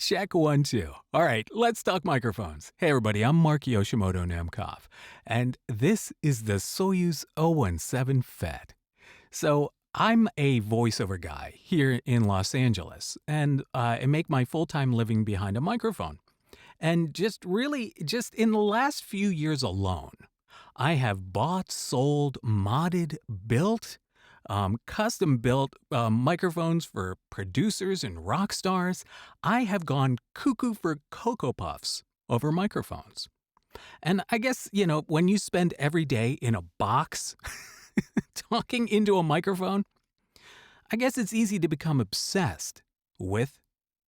Check 1, 2. All right, let's talk microphones. Hey everybody, I'm Mark Yoshimoto Nemkov, and this is the Soyuz 017 FET. So I'm a voiceover guy here in Los Angeles, and I make my full-time living behind a microphone. And just in the last few years alone, I have bought, sold, modded, built, custom-built microphones for producers and rock stars. I have gone cuckoo for Cocoa Puffs over microphones. And I guess, when you spend every day in a box talking into a microphone, I guess it's easy to become obsessed with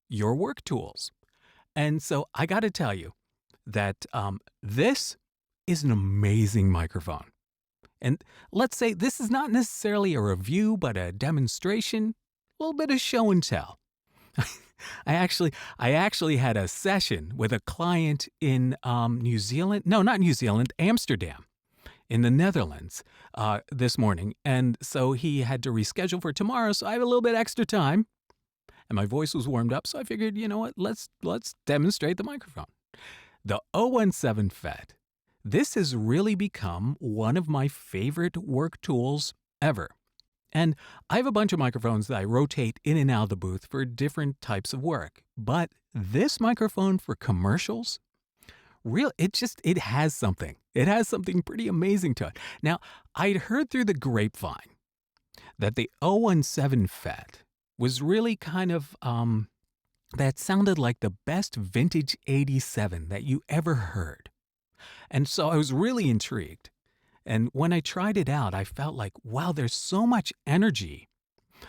your work tools. And so I got to tell you that this is an amazing microphone. And let's say this is not necessarily a review, but a demonstration, a little bit of show and tell. I actually had a session with a client in New Zealand. No, not New Zealand, Amsterdam, in the Netherlands this morning. And so he had to reschedule for tomorrow, so I have a little bit extra time. And my voice was warmed up, so I figured, you know what, let's demonstrate the microphone. The 017 FET. This has really become one of my favorite work tools ever. And I have a bunch of microphones that I rotate in and out of the booth for different types of work. But this microphone for commercials, it has something. It has something pretty amazing to it. Now, I'd heard through the grapevine that the 017 FET was really kind of, that sounded like the best vintage 87 that you ever heard. And so I was really intrigued. And when I tried it out, I felt like, wow, there's so much energy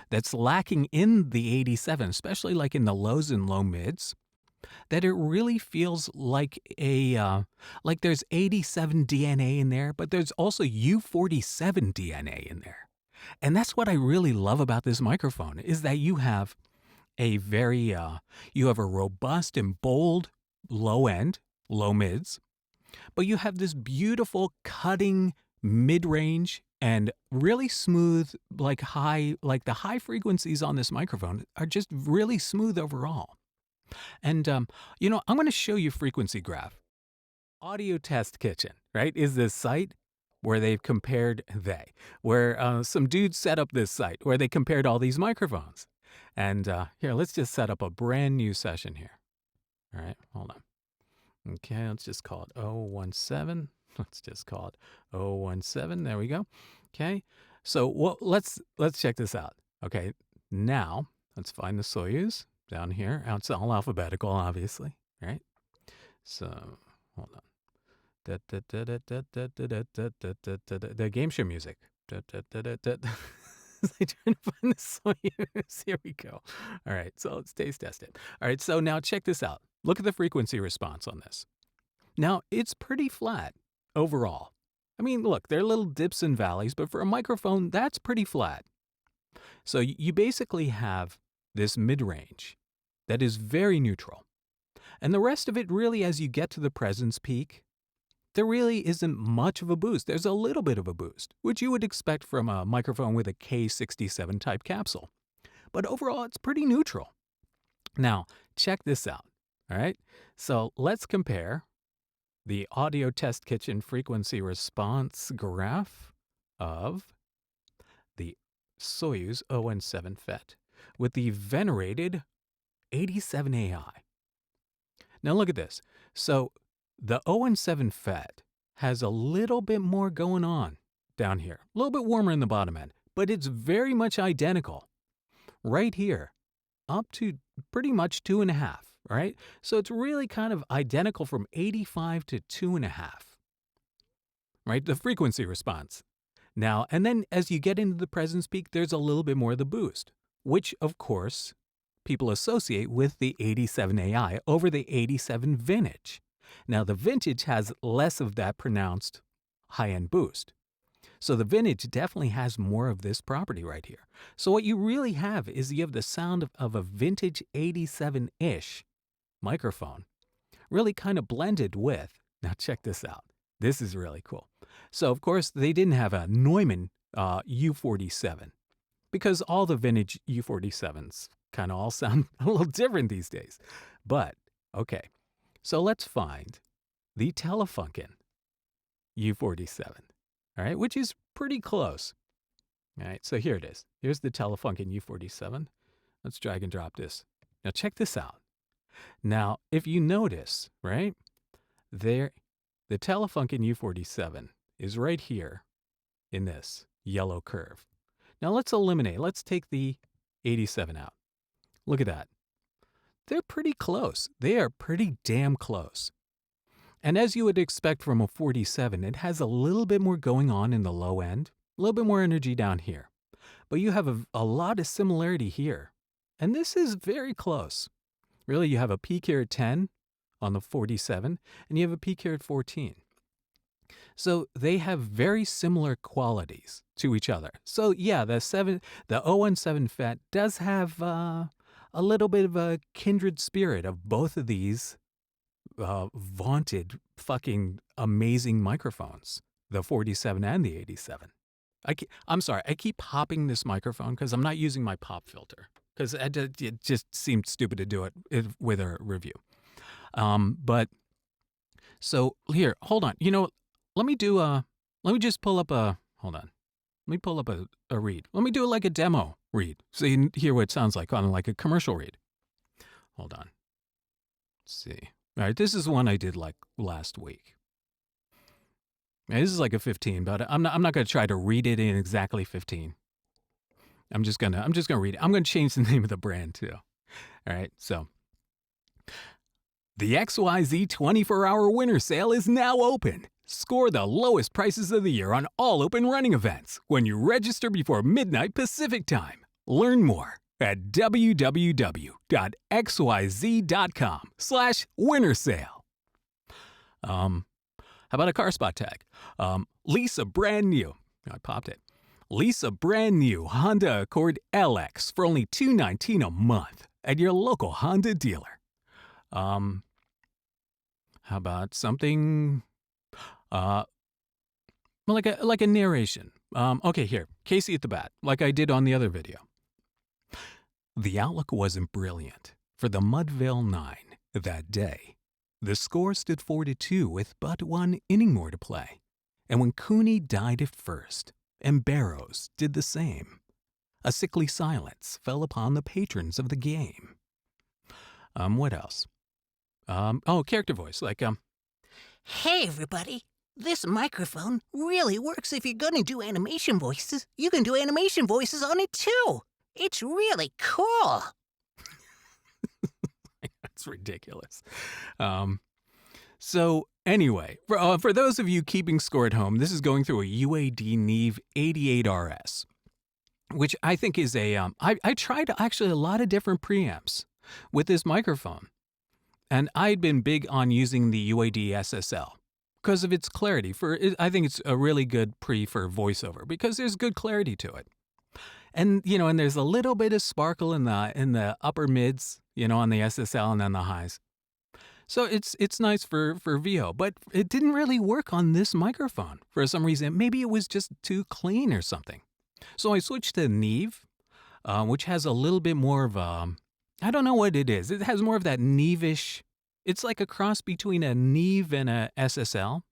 that's lacking in the 87, especially like in the lows and low mids, that it really feels like like there's 87 DNA in there, but there's also U47 DNA in there. And that's what I really love about this microphone, is that you have a robust and bold low end, low mids, but you have this beautiful cutting mid-range and really smooth, like the high frequencies on this microphone are just really smooth overall. And, I'm going to show you frequency graph. Audio Test Kitchen, right, is this site where they've compared where some dudes set up this site where they compared all these microphones. And here, let's just set up a brand new session here. All right, hold on. Okay, let's just call it 017. Let's just call it 017. There we go. Okay, so let's check this out. Okay, now let's find the Soyuz down here. It's all alphabetical, obviously, right? So hold on. The game show music. I trying to find the Soyuz. Here we go. All right, so let's taste test it. All right, so now check this out. Look at the frequency response on this. Now, it's pretty flat overall. I mean, look, there are little dips and valleys, but for a microphone, that's pretty flat. So you basically have this mid-range that is very neutral. And the rest of it really, as you get to the presence peak, there really isn't much of a boost. There's a little bit of a boost, which you would expect from a microphone with a K67 type capsule. But overall, it's pretty neutral. Now, check this out. All right, so let's compare the Audio Test Kitchen frequency response graph of the Soyuz 017 FET with the venerated 87AI. Now look at this. So the 017 FET has a little bit more going on down here, a little bit warmer in the bottom end, but it's very much identical right here up to pretty much 2.5. All right, so it's really kind of identical from 85 to 2.5, right? The frequency response. Now, and then as you get into the presence peak, there's a little bit more of the boost, which of course people associate with the 87AI over the 87 vintage. Now, the vintage has less of that pronounced high-end boost. So the vintage definitely has more of this property right here. So what you really have is you have the sound of a vintage 87-ish microphone, really kind of blended with, now check this out. This is really cool. So of course they didn't have a Neumann U47 because all the vintage U47s kind of all sound a little different these days. But, okay, so let's find the Telefunken U47, all right, which is pretty close. All right, so here it is. Here's the Telefunken U47. Let's drag and drop this. Now check this out. Now, if you notice, right, there, the Telefunken U47 is right here in this yellow curve. Now let's eliminate, let's take the 87 out. Look at that. They're pretty close. They are pretty damn close. And as you would expect from a 47, it has a little bit more going on in the low end, a little bit more energy down here. But you have a lot of similarity here. And this is very close. Really, you have a peak here at 10 on the 47, and you have a peak here at 14. So they have very similar qualities to each other. So yeah, the 017 FET does have a little bit of a kindred spirit of both of these vaunted fucking amazing microphones, the 47 and the 87. I'm sorry, I keep popping this microphone because I'm not using my pop filter because it just seemed stupid to do it with a review. But so here, hold on. You know, let me just pull up hold on. Let me pull up a read. Let me do it like a demo read so you can hear what it sounds like on like a commercial read. Hold on. Let's see. All right, this is one I did like last week. Now, this is like a 15, but I'm not going to try to read it in exactly 15. I'm just gonna read it. I'm gonna change the name of the brand too. All right, so the XYZ 24-hour winter sale is now open. Score the lowest prices of the year on all open running events when you register before midnight Pacific time. Learn more at www.xyz.com/winter sale. How about a car spot tag? Lease a brand new, I popped it. Lease a brand new Honda Accord LX for only $219 a month at your local Honda dealer. How about something like a narration? Okay, here, Casey at the bat, like I did on the other video. The outlook wasn't brilliant for the Mudville 9 that day. The score stood 4-2 with but one inning more to play. And when Cooney died at first, and Barrows did the same, a sickly silence fell upon the patrons of the game. What else? Character voice, like, Hey everybody, this microphone really works if you're gonna do animation voices. You can do animation voices on it too. It's really cool. That's ridiculous. So anyway, for those of you keeping score at home, this is going through a UAD Neve 88RS, which I think is a, I tried actually a lot of different preamps with this microphone. And I'd been big on using the UAD SSL because of its clarity. I think it's a really good pre for voiceover because there's good clarity to it. And, you know, and there's a little bit of sparkle in the upper mids, you know, on the SSL and then the highs. So it's nice for VO, but it didn't really work on this microphone for some reason. Maybe it was just too clean or something. So I switched to Neve, which has a little bit more of a, I don't know what it is. It has more of that Neve-ish. It's like a cross between a Neve and a SSL.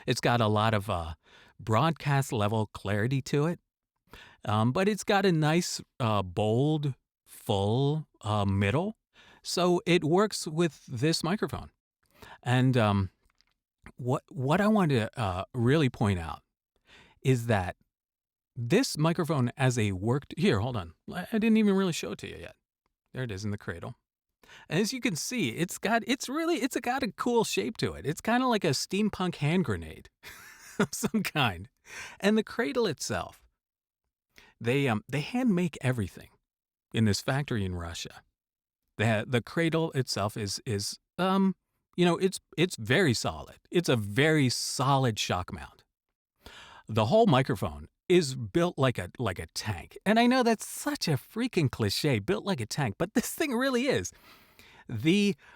It's got a lot of broadcast level clarity to it. But it's got a nice, bold, full middle. So it works with this microphone. And what I want to really point out is that this microphone as a here, hold on. I didn't even really show it to you yet. There it is in the cradle. And as you can see, it's got a cool shape to it. It's kind of like a steampunk hand grenade of some kind. And the cradle itself, they hand make everything in this factory in Russia. The cradle itself is it's very solid. It's a very solid shock mount. The whole microphone is built like a tank. And I know that's such a freaking cliche, built like a tank, but this thing really is.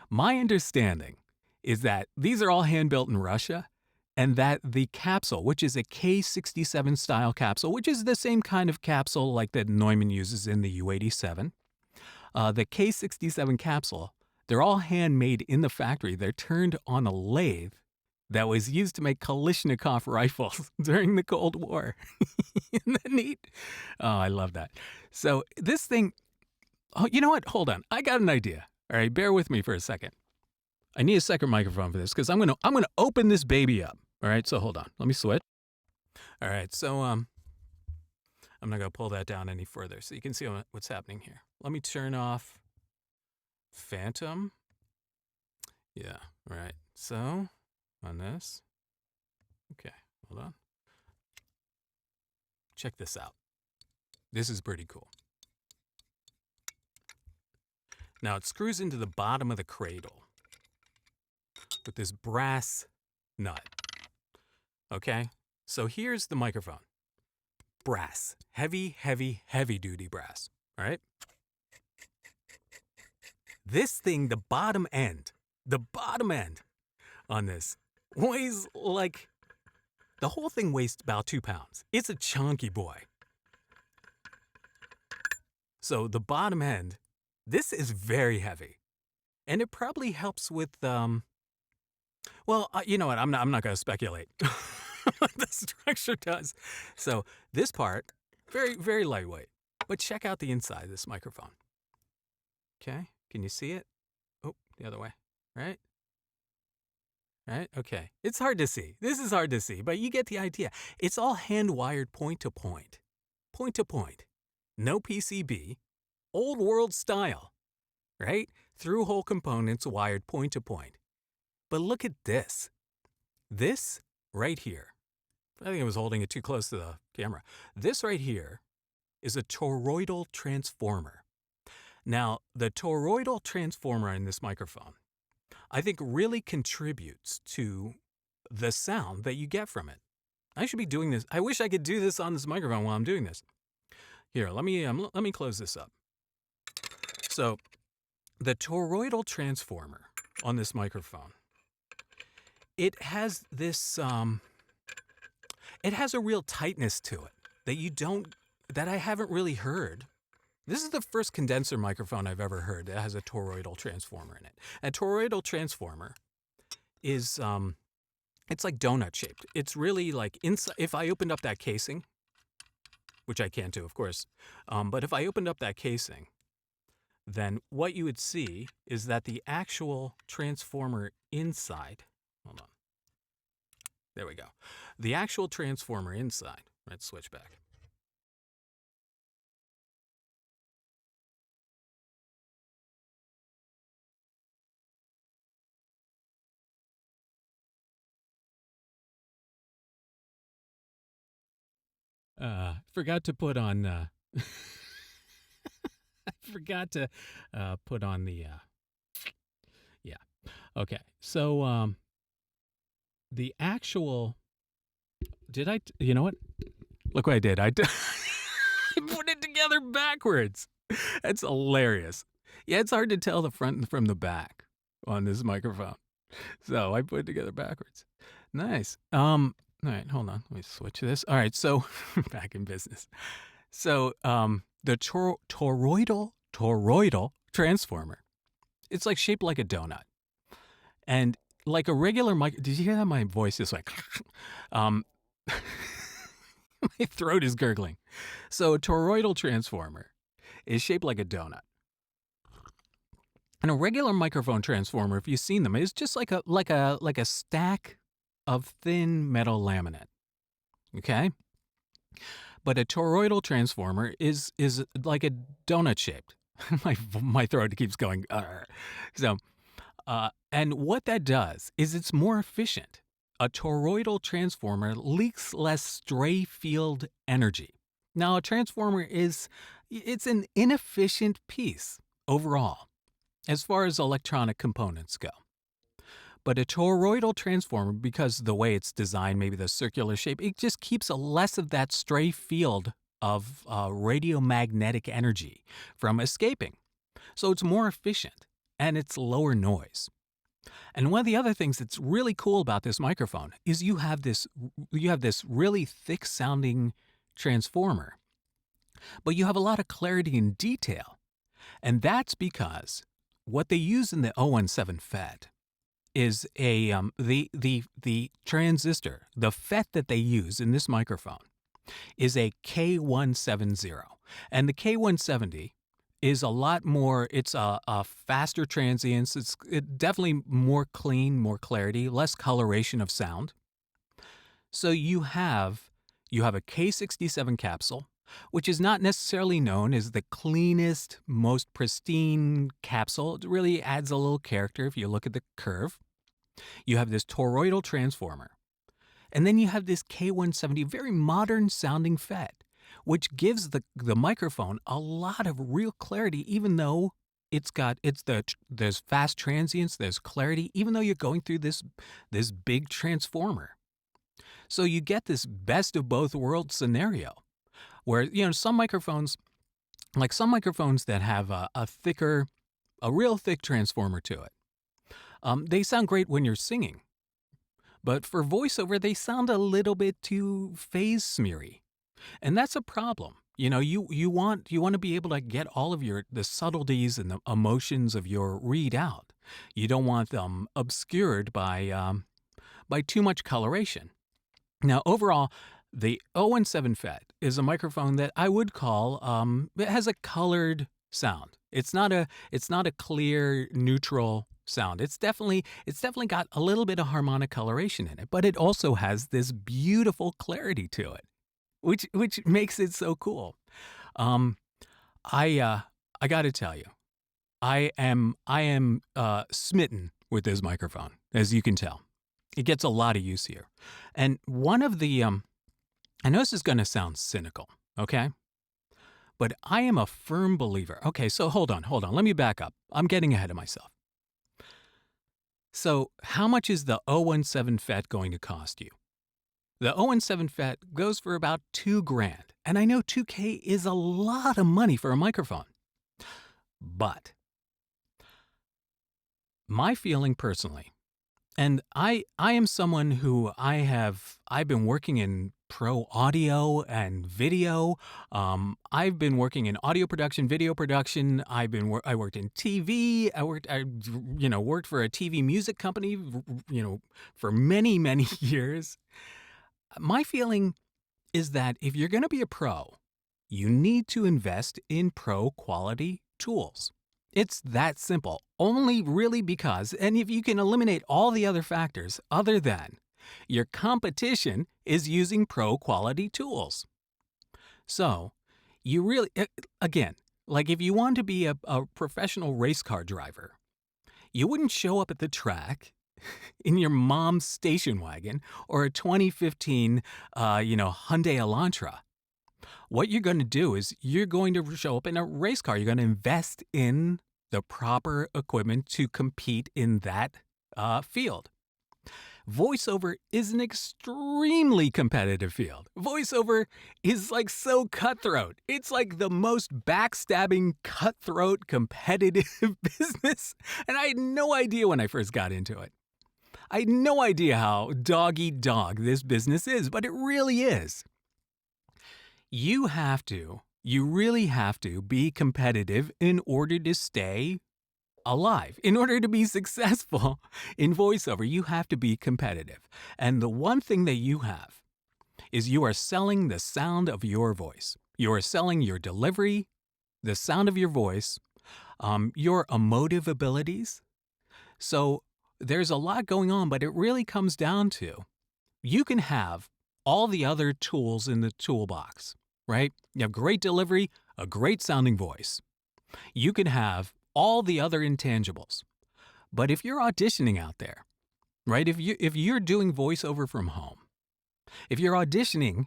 My understanding is that these are all hand built in Russia, and that the capsule, which is a K67 style capsule, which is the same kind of capsule like that Neumann uses in the U87, the K67 capsule, they're all handmade in the factory. They're turned on a lathe that was used to make Kalashnikov rifles during the Cold War. Isn't that neat? Oh, I love that. So this thing, oh, you know what? Hold on. I got an idea. All right, bear with me for a second. I need a second microphone for this because I'm gonna open this baby up. All right, so hold on. Let me switch. All right, so I'm not gonna pull that down any further so you can see what's happening here. Let me turn off Phantom. Yeah, all right. So on this. Okay, hold on. Check this out. This is pretty cool. Now it screws into the bottom of the cradle with this brass nut. Okay, so here's the microphone. Brass, heavy, heavy, heavy duty brass, all right? This thing, the bottom end on this weighs like, the whole thing weighs about 2 pounds. It's a chunky boy. So the bottom end, this is very heavy. And it probably helps with, well, you know what, I'm not going to speculate what the structure does. So this part, very, very lightweight. But check out the inside of this microphone. Okay, can you see it? Oh, the other way, right? Right? Okay. It's hard to see. This is hard to see, but you get the idea. It's all hand-wired point to point. Point to point. No PCB. Old world style. Right? Through-hole components wired point to point. But look at this. This right here. I think I was holding it too close to the camera. This right here is a toroidal transformer. Now, the toroidal transformer in this microphone, I think really contributes to the sound that you get from it. I should be doing this. I wish I could do this on this microphone while I'm doing this. Here, let me close this up. So, the toroidal transformer on this microphone, it has this, it has a real tightness to it that I haven't really heard. This is the first condenser microphone I've ever heard that has a toroidal transformer in it. A toroidal transformer is, it's like donut shaped. It's really like inside. If I opened up that casing, which I can't do, of course, but if I opened up that casing, then what you would see is that the actual transformer inside, hold on, there we go. The actual transformer inside, let's switch back. Forgot to put on, I forgot to put on the, yeah. Okay, so the actual, you know what? Look what I did. I put it together backwards. That's hilarious. Yeah, it's hard to tell the front from the back on this microphone. So I put it together backwards. Nice. All right, hold on. Let me switch this. All right, so back in business. So the toroidal transformer, it's like shaped like a donut. And like a regular mic, did you hear that? My voice is like, my throat is gurgling. So a toroidal transformer is shaped like a donut. And a regular microphone transformer, if you've seen them, is just like a stack of thin metal laminate. Okay? But a toroidal transformer is like a donut shaped. my throat keeps going. So, and what that does is it's more efficient. A toroidal transformer leaks less stray field energy. Now, a transformer it's an inefficient piece overall, as far as electronic components go. But a toroidal transformer, because the way it's designed, maybe the circular shape, it just keeps less of that stray field of radiomagnetic energy from escaping. So it's more efficient and it's lower noise. And one of the other things that's really cool about this microphone is you have this really thick sounding transformer, but you have a lot of clarity and detail. And that's because what they use in the 017 FET is the transistor, the FET that they use in this microphone is a K170. And the K170 is a lot more, it's a faster transients. It's definitely more clean, more clarity, less coloration of sound. So you have a K67 capsule, which is not necessarily known as the cleanest, most pristine capsule. It really adds a little character if you look at the curve. You have this toroidal transformer. And then you have this K170, very modern sounding FET, which gives the microphone a lot of real clarity, even though there's fast transients, there's clarity, even though you're going through this big transformer. So you get this best of both worlds scenario where, some microphones that have a real thick transformer to it, they sound great when you're singing. But for voiceover, they sound a little bit too phase smeary. And that's a problem. You want to be able to get all of the subtleties and the emotions of your read out. You don't want them obscured by too much coloration. Now, overall, the 017 FET is a microphone that I would call it has a colored sound. It's not a clear neutral sound. It's definitely got a little bit of harmonic coloration in it, but it also has this beautiful clarity to it, which makes it so cool. I got to tell you, I am smitten with this microphone, as you can tell. It gets a lot of use here. And one of the I know this is going to sound cynical, okay? But I am a firm believer. Okay, so hold on. Let me back up. I'm getting ahead of myself. So how much is the 017 FET going to cost you? The 017 FET goes for about $2,000. And I know $2,000 is a lot of money for a microphone. But my feeling personally, and I am someone who I've been working in pro audio and video. I've been working in audio production, video production. I worked in TV. I worked for a TV music company, for many, many years. My feeling is that if you're going to be a pro, you need to invest in pro quality tools. It's that simple, only really because, and if you can eliminate all the other factors other than your competition is using pro quality tools. So you really, again, like if you want to be a professional race car driver, you wouldn't show up at the track in your mom's station wagon or a 2015, Hyundai Elantra. What you're going to do is you're going to show up in a race car. You're going to invest in the proper equipment to compete in that field. Voiceover is an extremely competitive field. Voiceover is like so cutthroat. It's like the most backstabbing, cutthroat, competitive business. And I had no idea when I first got into it. I had no idea how dog-eat-dog this business is, but it really is. You really have to be competitive in order to stay alive. In order to be successful in voiceover, you have to be competitive. And the one thing that you have is you are selling the sound of your voice. You are selling your delivery, the sound of your voice, your emotive abilities. So there's a lot going on, but it really comes down to you can have all the other tools in the toolbox, right? You have great delivery, a great sounding voice. You can have all the other intangibles. But if you're auditioning out there, right? If you're doing voiceover from home, if you're auditioning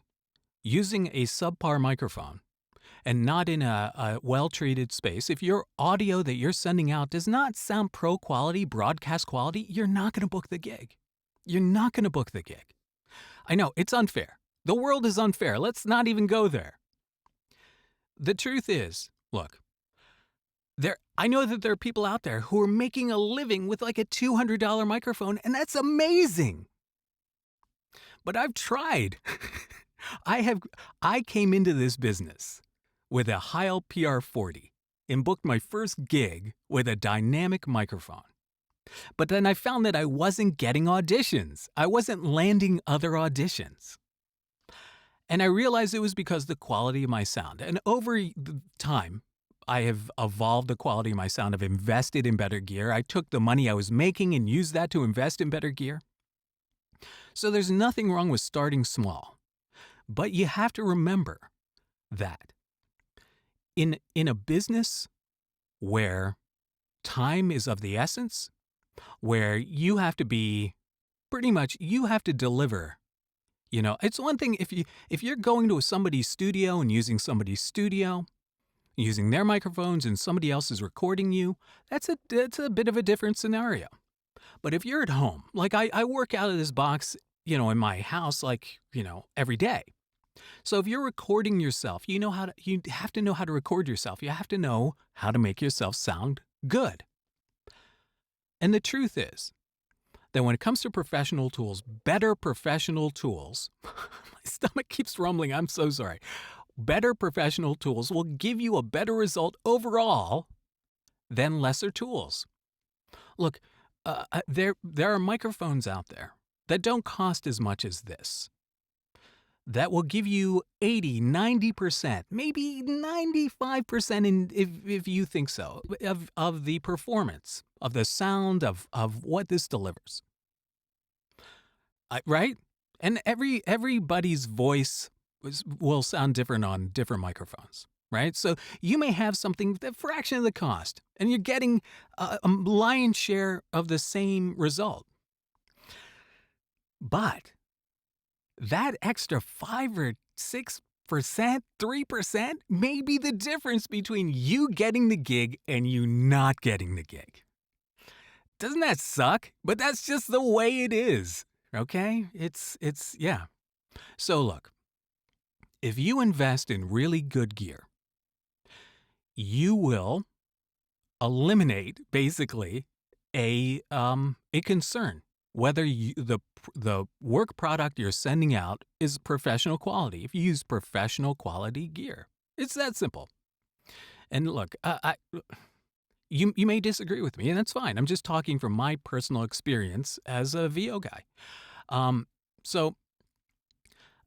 using a subpar microphone and not in a well-treated space, if your audio that you're sending out does not sound pro quality, broadcast quality, you're not going to book the gig. You're not going to book the gig. I know, it's unfair. The world is unfair. Let's not even go there. The truth is, look, I know that there are people out there who are making a living with like a $200 microphone, and that's amazing. But I've tried. I came into this business with a Heil PR40 and booked my first gig with a dynamic microphone. But then I found that I wasn't getting auditions. I wasn't landing other auditions. And I realized it was because of the quality of my sound. And over the time, I have evolved the quality of my sound. I've invested in better gear. I took the money I was making and used that to invest in better gear. So there's nothing wrong with starting small. But you have to remember that in a business where time is of the essence, where you have to be pretty much, you have to deliver. You know, it's one thing if you're going to somebody's studio and using somebody's studio, using their microphones and somebody else is recording you, that's a bit of a different scenario. But if you're at home, like I work out of this box, you know, in my house, like, you know, every day. So if you're recording yourself, you have to know how to record yourself. You have to know how to make yourself sound good. And the truth is that when it comes to professional tools, better professional tools, my stomach keeps rumbling, I'm so sorry. Better professional tools will give you a better result overall than lesser tools. Look, there are microphones out there that don't cost as much as this, that will give you 80, 90%, maybe 95% if you think so, of the performance, of the sound, of what this delivers. Right? And everybody's voice will sound different on different microphones, right? So you may have something a fraction of the cost, and you're getting a lion's share of the same result. But that extra 5 or 6%, 3% may be the difference between you getting the gig and you not getting the gig. Doesn't that suck? But that's just the way it is, okay? It's yeah. So look, if you invest in really good gear, you will eliminate basically a concern whether the work product you're sending out is professional quality. If you use professional quality gear, it's that simple. And look, you may disagree with me, and that's fine. I'm just talking from my personal experience as a VO guy. So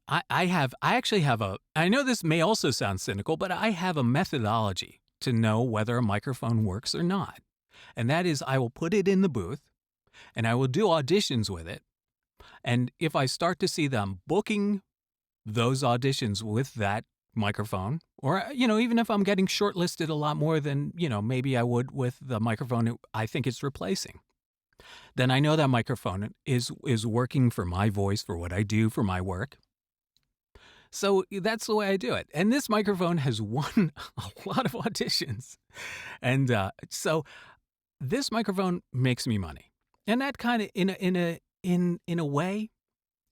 I actually have I know this may also sound cynical, but I have a methodology to know whether a microphone works or not. And that is, I will put it in the booth and I will do auditions with it. And if I start to see them booking those auditions with that microphone, or, you know, even if I'm getting shortlisted a lot more than, you know, maybe I would with the microphone I think it's replacing, then I know that microphone is working for my voice, for what I do, for my work. So that's the way I do it. And this microphone has won a lot of auditions. And so this microphone makes me money. And that kind of in a way,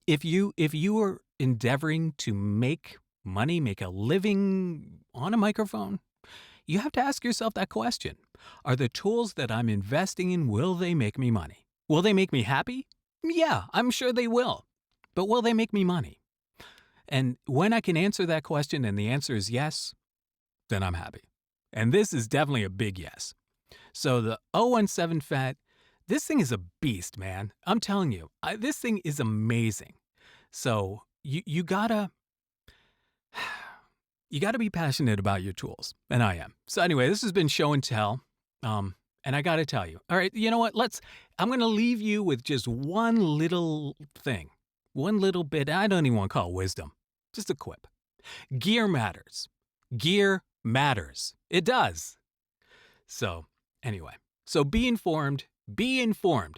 if you are endeavoring to make money, make a living on a microphone, you have to ask yourself that question. Are the tools that I'm investing in, will they make me money? Will they make me happy? Yeah, I'm sure they will. But will they make me money? And when I can answer that question and the answer is yes, then I'm happy. And this is definitely a big yes. So the 017 FET, this thing is a beast, man. I'm telling you, this thing is amazing. So you gotta be passionate about your tools, and I am. So anyway, this has been show and tell, and I gotta tell you. All right, you know what? I'm gonna leave you with just one little thing, one little bit. I don't even want to call it wisdom, just a quip. Gear matters. Gear matters. It does. So anyway, so be informed,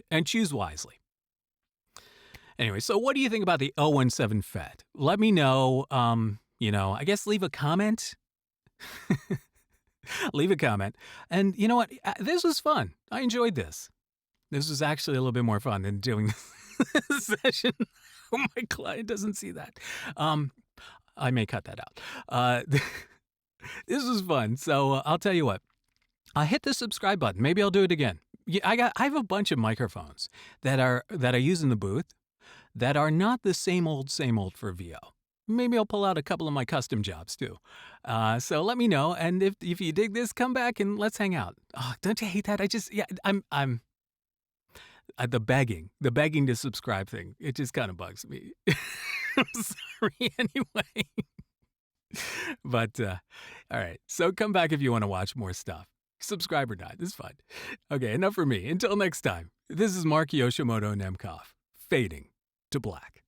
and choose wisely. Anyway, so what do you think about the 017 FET? Let me know. You know, I guess leave a comment. Leave a comment. And you know what? This was fun. I enjoyed this. This was actually a little bit more fun than doing this session. Oh, my client doesn't see that. I may cut that out. This was fun. So I'll tell you what. I hit the subscribe button. Maybe I'll do it again. Yeah, I have a bunch of microphones that I use in the booth that are not the same old for VO. Maybe I'll pull out a couple of my custom jobs too. So let me know, and if you dig this, come back and let's hang out. Oh, don't you hate that? I'm the begging to subscribe thing. It just kind of bugs me. I'm sorry anyway. But all right, so come back if you want to watch more stuff. Subscribe or not, this is fun. Okay, enough for me. Until next time, this is Mark Yoshimoto Nemkov, fading to black.